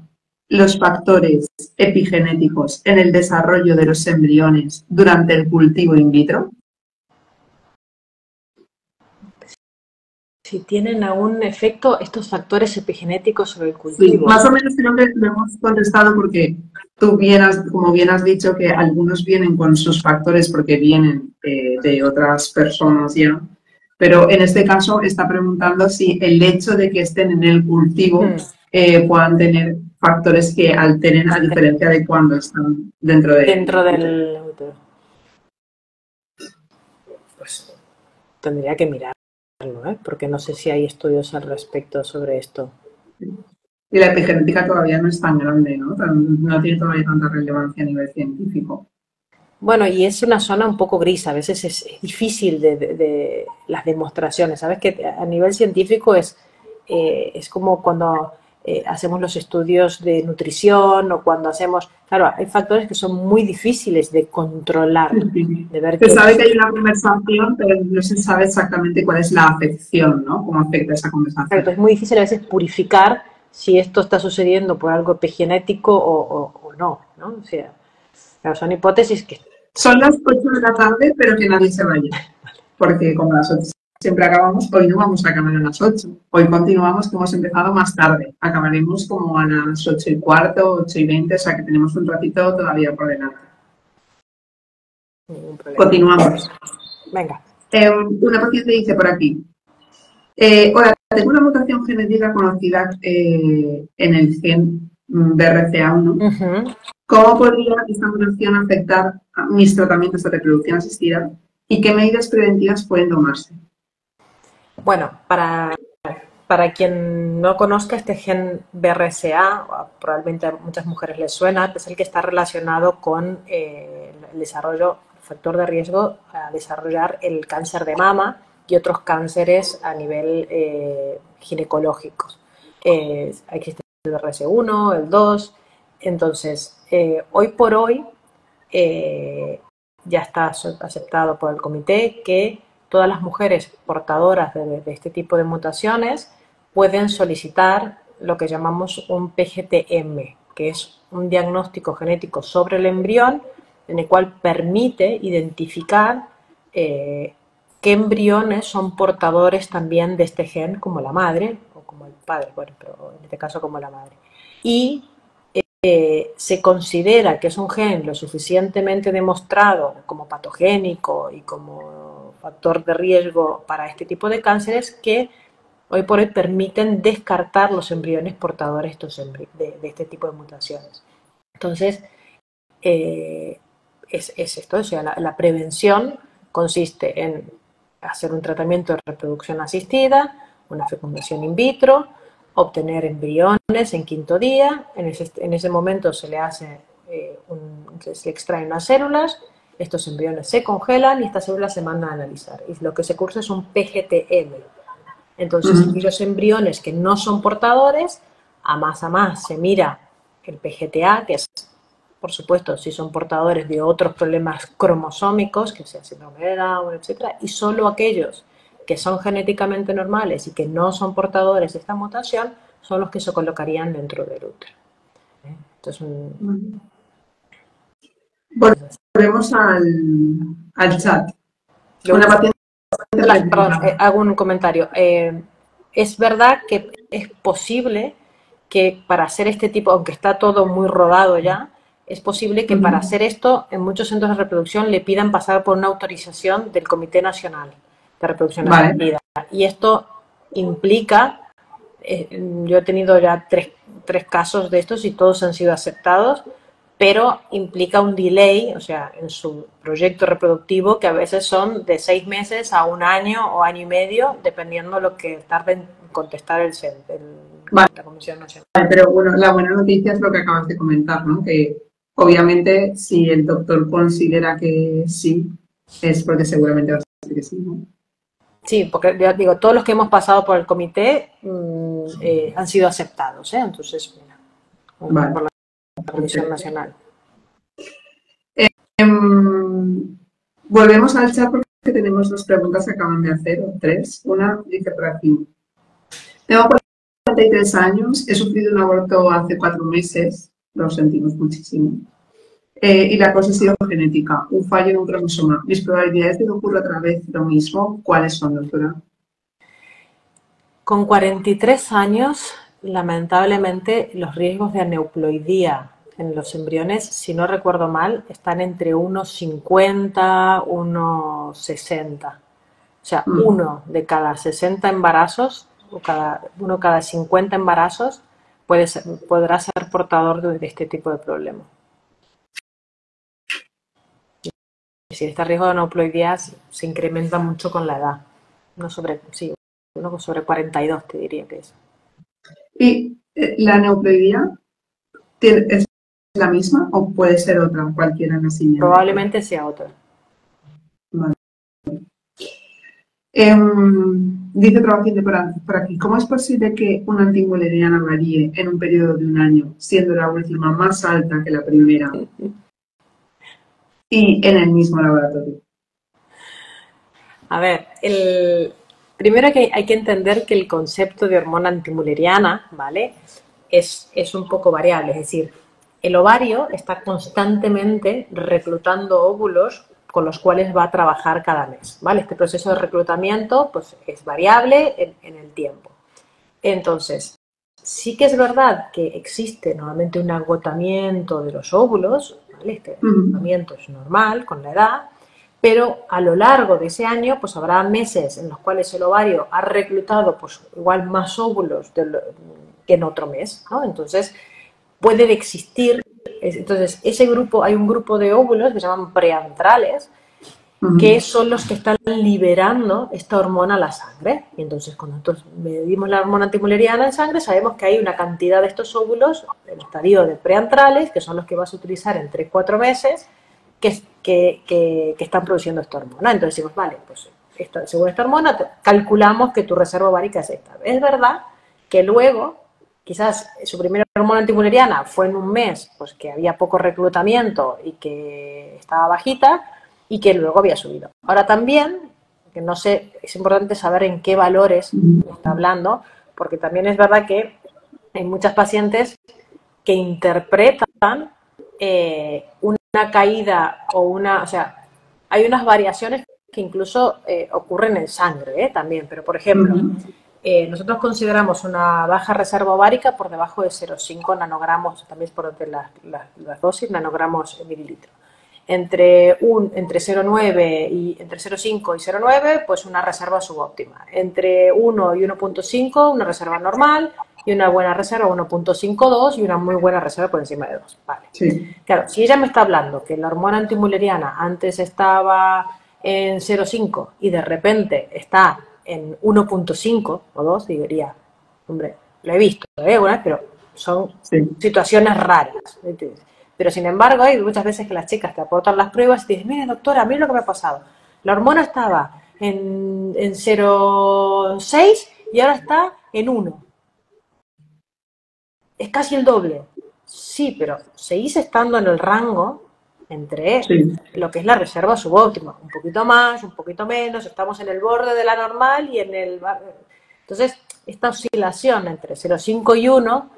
los factores epigenéticos en el desarrollo de los embriones durante el cultivo in vitro?
Si tienen algún efecto estos factores epigenéticos sobre el cultivo.
Sí, más o menos creo que lo hemos contestado porque tú como bien has dicho, que algunos vienen con sus factores porque vienen de otras personas ya, pero en este caso está preguntando si el hecho de que estén en el cultivo puedan tener factores que alteren a diferencia de cuando están dentro del
útero. Pues tendría que mirarlo, porque no sé si hay estudios al respecto sobre esto.
Y la epigenética todavía no es tan grande, ¿no? No tiene todavía tanta relevancia a nivel científico.
Bueno, y es una zona un poco gris, a veces es difícil de las demostraciones, ¿sabes? Que a nivel científico es como cuando hacemos los estudios de nutrición o cuando hacemos... Claro, hay factores que son muy difíciles de controlar, de ver
se sabe que hay una conversación, pero no se sabe exactamente cuál es la afección, ¿no? Cómo afecta esa conversación.
Exacto, es muy difícil a veces purificar si esto está sucediendo por algo epigenético o no, ¿no? O sea, claro, son hipótesis que...
Son las 8 de la tarde, pero que nadie se vaya. Porque como a las 8 siempre acabamos, hoy no vamos a acabar a las 8. Hoy continuamos que hemos empezado más tarde. Acabaremos como a las 8:15, 8:20, o sea que tenemos un ratito todavía por delante. Continuamos.
Venga.
Una paciente dice por aquí. Hola, tengo una mutación genética conocida en el gen BRCA1. ¿Cómo podría esta mutación afectar a mis tratamientos de reproducción asistida y qué medidas preventivas pueden tomarse?
Bueno, para quien no conozca este gen BRCA, probablemente a muchas mujeres les suena, es el que está relacionado con el desarrollo, el factor de riesgo a desarrollar el cáncer de mama y otros cánceres a nivel ginecológico. Existe el BRCA1, el 2, entonces hoy por hoy ya está aceptado por el comité que todas las mujeres portadoras de este tipo de mutaciones pueden solicitar lo que llamamos un PGT-M, que es un diagnóstico genético sobre el embrión en el cual permite identificar qué embriones son portadores también de este gen, como la madre o como el padre, bueno, pero en este caso como la madre. Y se considera que es un gen lo suficientemente demostrado como patogénico y como factor de riesgo para este tipo de cánceres que hoy por hoy permiten descartar los embriones portadores de este tipo de mutaciones. Entonces, es esto, o sea, la prevención consiste en hacer un tratamiento de reproducción asistida, una fecundación in vitro, obtener embriones en quinto día, en ese momento se le hace se extraen unas células, estos embriones se congelan y estas células se mandan a analizar. Y lo que se cursa es un PGT-M. Entonces, aquellos embriones que no son portadores, a más se mira el PGTA, que es por supuesto, si son portadores de otros problemas cromosómicos, que sea síndrome de Down, etcétera, y solo aquellos que son genéticamente normales y que no son portadores de esta mutación son los que se colocarían dentro del útero. Entonces,
volvemos al chat. Una paciente
perdón, hago un comentario. Es verdad que es posible que para hacer este tipo, aunque está todo muy rodado ya, es posible que para hacer esto en muchos centros de reproducción le pidan pasar por una autorización del Comité Nacional de Reproducción Asistida. Y esto implica, yo he tenido ya tres casos de estos y todos han sido aceptados, pero implica un delay, o sea, en su proyecto reproductivo, que a veces son de 6 meses a 1 año o año y medio, dependiendo de lo que tarde en contestar la Comisión Nacional.
Vale, pero bueno, la buena noticia es lo que acabas de comentar, ¿no? Que obviamente si el doctor considera que sí, es porque seguramente va a ser que sí, ¿no?
Sí, porque ya digo, todos los que hemos pasado por el comité han sido aceptados, ¿eh? Entonces, mira,
vale.
por la Comisión Nacional.
Volvemos al chat porque tenemos 2 preguntas que acaban de hacer, o 3. Una dice por aquí. Tengo 43 años, he sufrido un aborto hace 4 meses, lo sentimos muchísimo. Y la cosa ha sido genética, un fallo en un cromosoma. ¿Mis probabilidades de que ocurra otra vez lo mismo, cuáles son, doctora?
Con 43 años, lamentablemente, los riesgos de aneuploidía en los embriones, si no recuerdo mal, están entre unos 50, unos 60. O sea, uno de cada 60 embarazos, uno cada 50 embarazos, podrá ser portador de este tipo de problema. Es decir, este riesgo de aneuploidía se incrementa mucho con la edad. Uno sobre 42 te diría que es.
¿Y la aneuploidía es la misma o puede ser otra, cualquiera en la siguiente?
Probablemente sea otra.
Vale. Dice otra paciente por aquí, ¿cómo es posible que una antimuleriana varíe en un periodo de 1 año, siendo la última más alta que la primera y en el mismo laboratorio?
A ver, primero hay que entender que el concepto de hormona antimuleriana, ¿vale? Es un poco variable, es decir, el ovario está constantemente reclutando óvulos con los cuales va a trabajar cada mes, ¿vale? Este proceso de reclutamiento pues, es variable en el tiempo. Entonces, sí que es verdad que existe normalmente un agotamiento de los óvulos, ¿vale? Este agotamiento es normal con la edad, pero a lo largo de ese año pues habrá meses en los cuales el ovario ha reclutado pues igual más óvulos que en otro mes, ¿no? Entonces puede existir, entonces ese grupo, hay un grupo de óvulos que se llaman preantrales, que son los que están liberando esta hormona a la sangre. Y entonces cuando nosotros medimos la hormona antimuleriana en sangre, sabemos que hay una cantidad de estos óvulos, el estadio de preantrales, que son los que vas a utilizar en 3-4 meses, que están produciendo esta hormona. Entonces decimos, vale, pues según esta hormona calculamos que tu reserva ovárica es esta. Es verdad que luego, quizás su primera hormona antimuleriana fue en un mes, pues que había poco reclutamiento y que estaba bajita, y que luego había subido. Ahora también, que no sé, es importante saber en qué valores está hablando, porque también es verdad que hay muchas pacientes que interpretan una caída o sea, hay unas variaciones que incluso ocurren en sangre también, pero por ejemplo, nosotros consideramos una baja reserva ovárica por debajo de 0,5 nanogramos, también por entre las dosis, nanogramos mililitro. Entre 0,9 y entre 0,5 y 0,9, pues una reserva subóptima. Entre 1 y 1,5, una reserva normal, y una buena reserva 1,52 y una muy buena reserva por encima de 2. Vale. Sí. Claro, si ella me está hablando que la hormona antimuleriana antes estaba en 0,5 y de repente está en 1,5 o 2, diría, hombre, lo he visto, pero son situaciones raras, ¿entiendes? Pero sin embargo hay muchas veces que las chicas te aportan las pruebas y te dicen, mire doctora, mire lo que me ha pasado. La hormona estaba en 0,6 y ahora está en 1. Es casi el doble. sí, pero seguís estando en el rango entre
Sí,
lo que es la reserva subóptima, un poquito más, un poquito menos, estamos en el borde de la normal y en el... Entonces, esta oscilación entre 0,5 y 1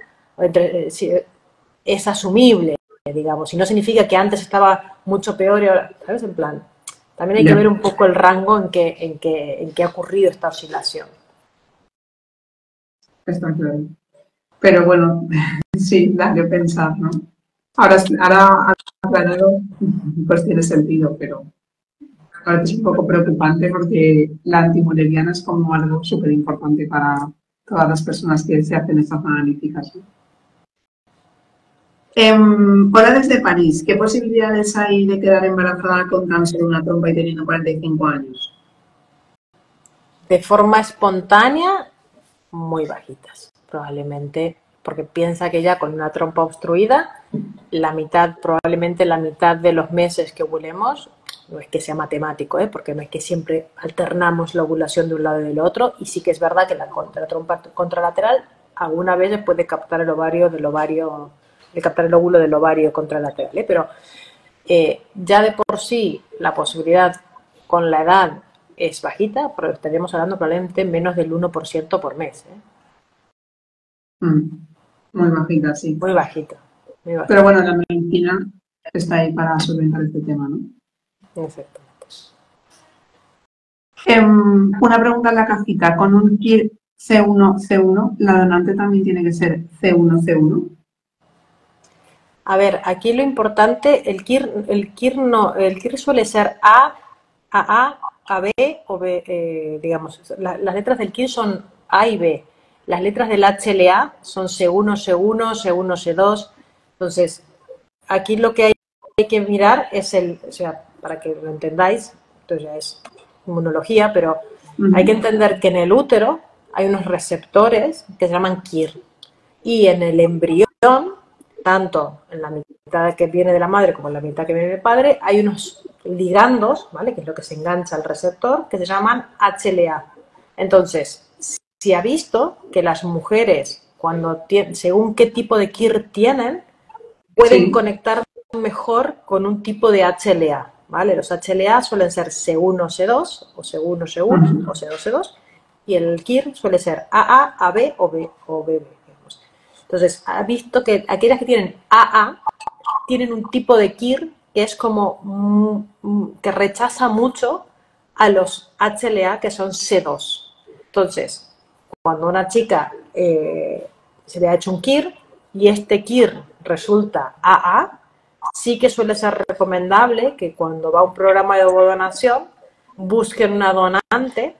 es asumible, digamos, y no significa que antes estaba mucho peor y ahora, ¿sabes? En plan, también hay que
ya,
ver un poco el rango en que ha ocurrido esta oscilación.
está claro. Pero bueno, sí, da que pensar, ¿no? Ahora aclarado, pues tiene sentido, pero ahora es un poco preocupante porque la antimoleriana es como algo súper importante para todas las personas que se hacen estas analíticas, ¿no? Hola desde París. ¿Qué posibilidades hay de quedar embarazada con tan solo una trompa y teniendo 45 años?
De forma espontánea, muy bajitas, probablemente, porque piensa que ya con una trompa obstruida, probablemente la mitad de los meses que ovulemos, no es que sea matemático, porque no es que siempre alternamos la ovulación de un lado y del otro, y sí que es verdad que la trompa contralateral alguna vez puede captar el ovario del ovario, de captar el óvulo del ovario contralateral, pero ya de por sí la posibilidad con la edad es bajita, pero estaríamos hablando probablemente menos del 1% por mes.
Mm, muy bajita, sí.
Muy bajito, muy
Pero
bajito.
bueno, la medicina está ahí para solventar este tema, ¿no?
Exactamente.
Una pregunta en la cajita. Con un KIR C1, la donante también tiene que ser C1.
A ver, aquí lo importante, el KIR no, el KIR suele ser A, B o B, digamos, las letras del KIR son A y B. Las letras del HLA son C1, C1, C1, C2. Entonces, aquí lo que hay que mirar es o sea, para que lo entendáis, esto ya es inmunología, pero hay que
Ujú.
entender que en el útero hay unos receptores que se llaman KIR. Y en el embrión, tanto en la mitad que viene de la madre como en la mitad que viene del padre, hay unos ligandos, ¿vale? Que es lo que se engancha al receptor, que se llaman HLA. Entonces, si ha visto que las mujeres, según qué tipo de KIR tienen, pueden
Sí.
conectar mejor con un tipo de HLA, ¿vale? Los HLA suelen ser C1, C2, o C1, C1, o
Ujú.
C2, C2, y el KIR suele ser AA, AB o BB. Entonces, ha visto que aquellas que tienen AA tienen un tipo de KIR que es como que rechaza mucho a los HLA que son C2. Entonces, cuando una chica se le ha hecho un KIR y este KIR resulta AA, sí que suele ser recomendable que cuando va a un programa de donación busquen una donante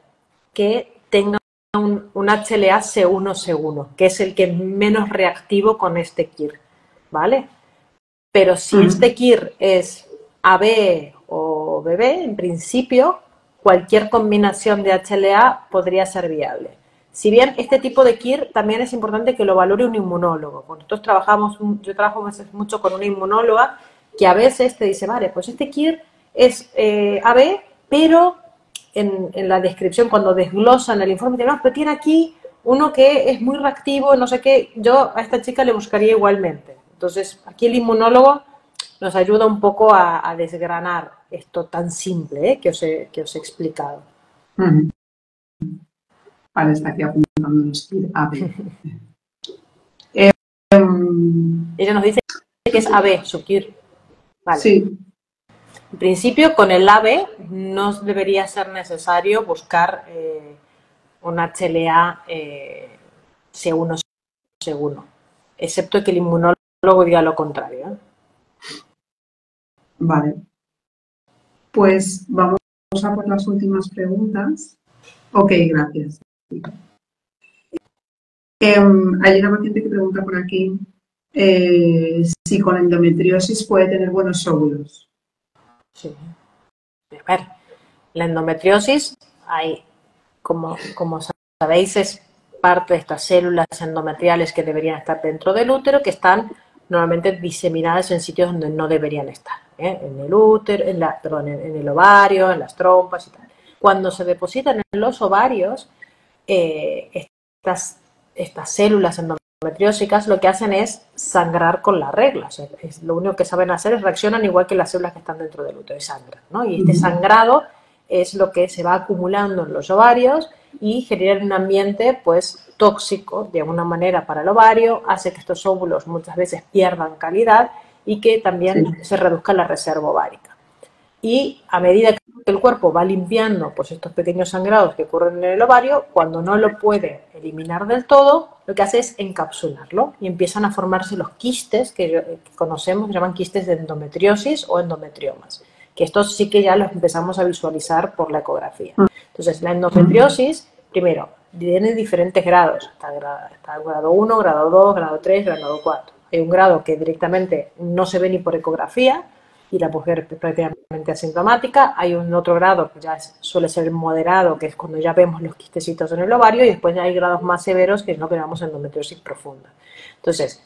que tenga un HLA C1, que es el que es menos reactivo con este KIR, ¿vale? Pero si
Ujú.
este KIR es AB o BB, en principio, cualquier combinación de HLA podría ser viable. Si bien este tipo de KIR también es importante que lo valore un inmunólogo. Nosotros yo trabajo mucho con una inmunóloga que a veces te dice, vale, pues este KIR es AB, pero en la descripción, cuando desglosan el informe, dicen, no, pero tiene aquí uno que es muy reactivo, no sé qué, yo a esta chica le buscaría igualmente. Entonces, aquí el inmunólogo nos ayuda un poco a desgranar esto tan simple que os he explicado.
Ujú. Vale, está aquí apuntando los KIR AB. Em,
Ella nos dice que es AB, Sukir. Vale.
sí,
En principio, con el AB no debería ser necesario buscar un HLA C1, C1, excepto que el inmunólogo diga lo contrario.
vale. Pues vamos a por las últimas preguntas. Ok, gracias. Hay una paciente que pregunta por aquí si con endometriosis puede tener buenos óvulos.
Sí. A ver, la endometriosis, hay, como sabéis, es parte de estas células endometriales que deberían estar dentro del útero, que están normalmente diseminadas en sitios donde no deberían estar, en el útero, en el ovario, en las trompas y tal. Cuando se depositan en los ovarios, estas células endometriales endometriósicas lo que hacen es sangrar con la regla. O sea, lo único que saben hacer es reaccionan igual que las células que están dentro del útero y sangran, ¿no? Y este sangrado es lo que se va acumulando en los ovarios y genera un ambiente pues tóxico de alguna manera para el ovario, hace que estos óvulos muchas veces pierdan calidad y que también se reduzca la reserva ovárica. Y a medida que el cuerpo va limpiando pues estos pequeños sangrados que ocurren en el ovario, cuando no lo puede eliminar del todo, lo que hace es encapsularlo y empiezan a formarse los quistes que conocemos, que se llaman quistes de endometriosis o endometriomas, que estos sí que ya los empezamos a visualizar por la ecografía. Entonces, la endometriosis, primero, tiene diferentes grados. Está grado 1, grado 2, grado 3, grado 4. Hay un grado que directamente no se ve ni por ecografía y la mujer es prácticamente asintomática. Hay un otro grado que ya suele ser moderado, que es cuando ya vemos los quistecitos en el ovario, y después hay grados más severos, que es lo que llamamos endometriosis profunda. Entonces,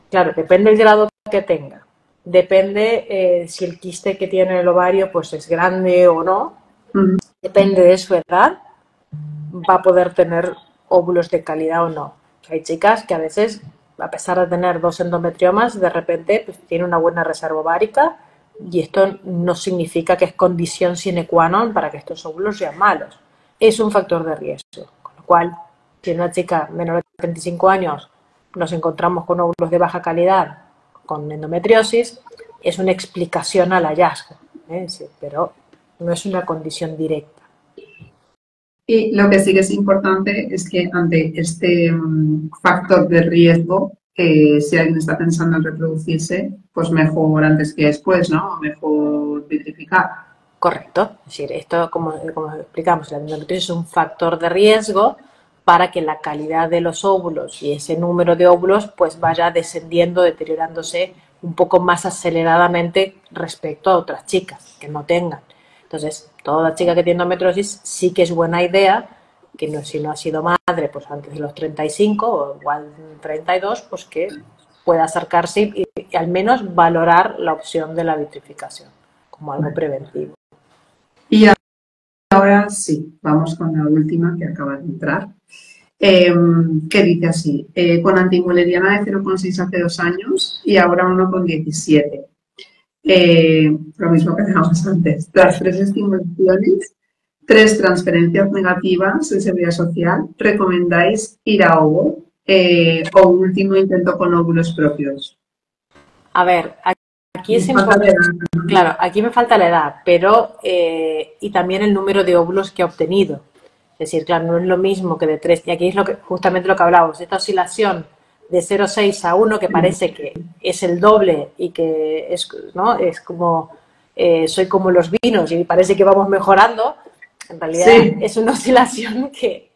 claro, depende del grado que tenga. Depende si el quiste que tiene en el ovario pues es grande o no. Depende de su edad, va a poder tener óvulos de calidad o no. Hay chicas que a veces, a pesar de tener 2 endometriomas, de repente pues, tienen una buena reserva ovárica, y esto no significa que es condición sine qua non para que estos óvulos sean malos. Es un factor de riesgo. Con lo cual, si en una chica menor de 35 años nos encontramos con óvulos de baja calidad, con endometriosis, es una explicación al hallazgo, sí, pero no es una condición directa.
Y lo que sí que es importante es que ante este factor de riesgo, si alguien está pensando en reproducirse, pues mejor antes que después, ¿no? Mejor vitrificar.
Correcto. Es decir, esto, como explicamos, la endometriosis es un factor de riesgo para que la calidad de los óvulos y ese número de óvulos pues vaya descendiendo, deteriorándose un poco más aceleradamente respecto a otras chicas que no tengan. Entonces, toda chica que tiene endometriosis sí que es buena idea que no, si no ha sido madre pues antes de los 35 o igual 32, pues que pueda acercarse y al menos valorar la opción de la vitrificación como algo preventivo.
Y ahora sí, vamos con la última que acaba de entrar, que dice así, con antimulleriana de 0,6 hace 2 años y ahora 1,17. Lo mismo que dejamos antes. Tras 3 estimulaciones, 3 transferencias negativas de seguridad social, ¿recomendáis ir a ovo o un último intento con óvulos propios?
A ver, aquí es importante. Claro, aquí me falta la edad, pero y también el número de óvulos que ha obtenido. Es decir, claro, no es lo mismo que de 3. Y aquí es justamente lo que hablábamos, esta oscilación de 0,6 a 1, que parece que es el doble y que es, ¿no? Es como, soy como los vinos y parece que vamos mejorando. En realidad es una oscilación que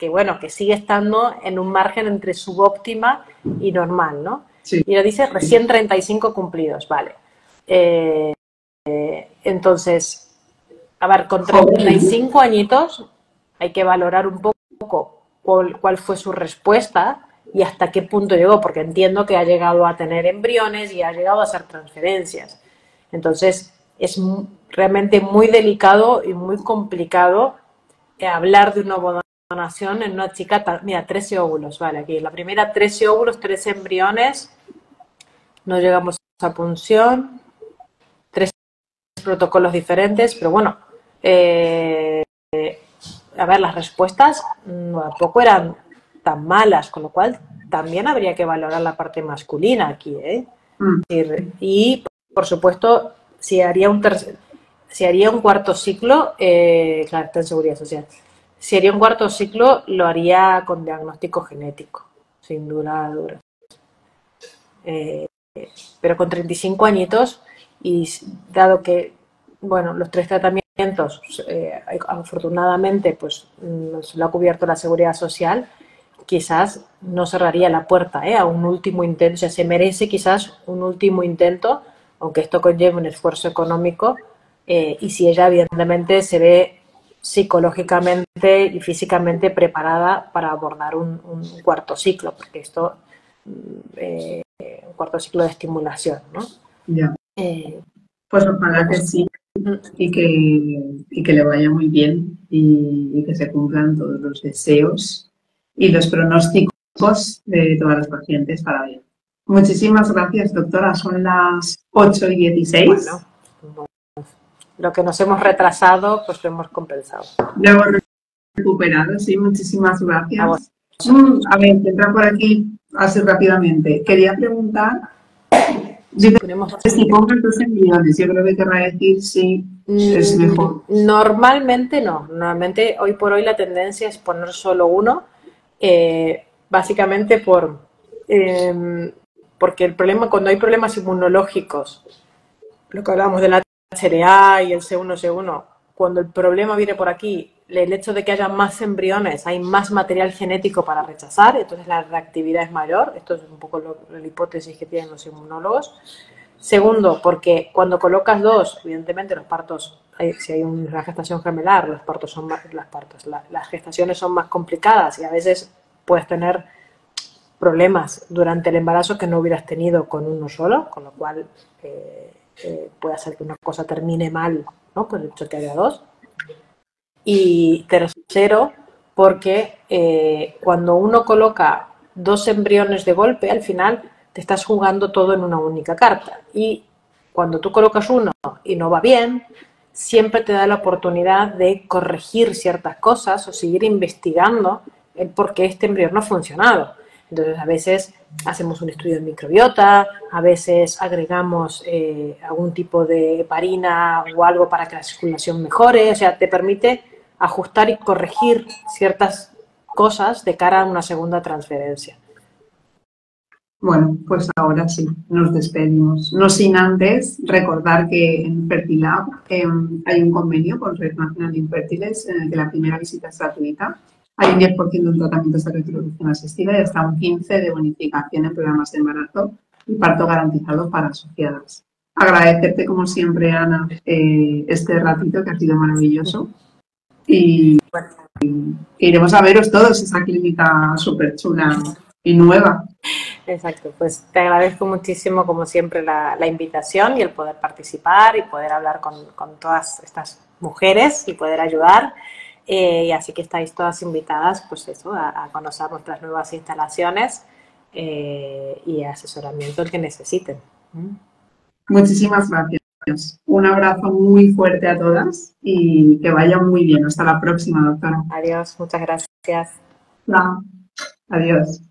bueno, que sigue estando en un margen entre subóptima y normal, ¿no? Sí. Y lo dice recién 35 cumplidos, vale. Entonces, a ver, con 35 añitos hay que valorar un poco cuál fue su respuesta y hasta qué punto llegó, porque entiendo que ha llegado a tener embriones y ha llegado a hacer transferencias. Entonces, es realmente muy delicado y muy complicado hablar de una ovodonación en una chica, mira, 13 óvulos, vale, aquí la primera 13 óvulos, 13 embriones, no llegamos a punción, 3 protocolos diferentes, pero bueno, a ver, las respuestas tampoco eran tan malas, con lo cual también habría que valorar la parte masculina aquí, ¿eh? Y, por supuesto, si haría un cuarto ciclo, claro, está en seguridad social, si haría un cuarto ciclo, lo haría con diagnóstico genético, sin duda. Pero con 35 añitos, y dado que, bueno, los 3 tratamientos, afortunadamente, pues se lo ha cubierto la seguridad social, quizás no cerraría la puerta a un último intento. O sea, se merece quizás un último intento, aunque esto conlleve un esfuerzo económico, y si ella evidentemente se ve psicológicamente y físicamente preparada para abordar un cuarto ciclo, porque esto, un cuarto ciclo de estimulación, ¿no?
Ya. Pues ojalá que sí y que le vaya muy bien y que se cumplan todos los deseos y los pronósticos de todas las pacientes para bien. Muchísimas gracias, doctora. Son las 8:16.
Bueno, lo que nos hemos retrasado, pues lo hemos compensado.
Lo hemos recuperado, sí. Muchísimas gracias. A ver, entra por aquí así rápidamente. Quería preguntar si pongan 2 embriones. Yo creo que querrá decir si es mejor.
Normalmente no. Normalmente, hoy por hoy, la tendencia es poner solo uno. Básicamente porque el problema, cuando hay problemas inmunológicos, lo que hablamos de la HLA y el C1, cuando el problema viene por aquí, el hecho de que haya más embriones, hay más material genético para rechazar, entonces la reactividad es mayor. Esto es un poco la hipótesis que tienen los inmunólogos. Segundo, porque cuando colocas 2, evidentemente los partos, si hay una gestación gemelar, las gestaciones son más complicadas y a veces puedes tener problemas durante el embarazo que no hubieras tenido con uno solo, con lo cual puede hacer que una cosa termine mal, ¿no? Por el hecho de que haya 2. Y tercero, porque cuando uno coloca 2 embriones de golpe, al final te estás jugando todo en una única carta. Y cuando tú colocas uno y no va bien, siempre te da la oportunidad de corregir ciertas cosas o seguir investigando el por qué este embrión no ha funcionado. Entonces, a veces hacemos un estudio de microbiota, a veces agregamos algún tipo de heparina o algo para que la circulación mejore. O sea, te permite ajustar y corregir ciertas cosas de cara a una segunda transferencia.
Bueno, pues ahora sí, nos despedimos. No sin antes recordar que en Fertilab hay un convenio con Red Nacional de Infértiles en el que la primera visita es gratuita. Hay un 10% de tratamientos de reproducción asistida y hasta un 15% de bonificación en programas de embarazo y parto garantizado para asociadas. Agradecerte, como siempre, Ana, este ratito que ha sido maravilloso. Y iremos a veros todos, esa clínica súper chula y nueva.
Exacto, pues te agradezco muchísimo, como siempre, la invitación y el poder participar y poder hablar con todas estas mujeres y poder ayudar. Y así que estáis todas invitadas, pues eso, a conocer nuestras nuevas instalaciones y asesoramiento el que necesiten.
Muchísimas gracias. Un abrazo muy fuerte a todas y que vaya muy bien. Hasta la próxima, doctora.
Adiós, muchas gracias.
Chao. Adiós.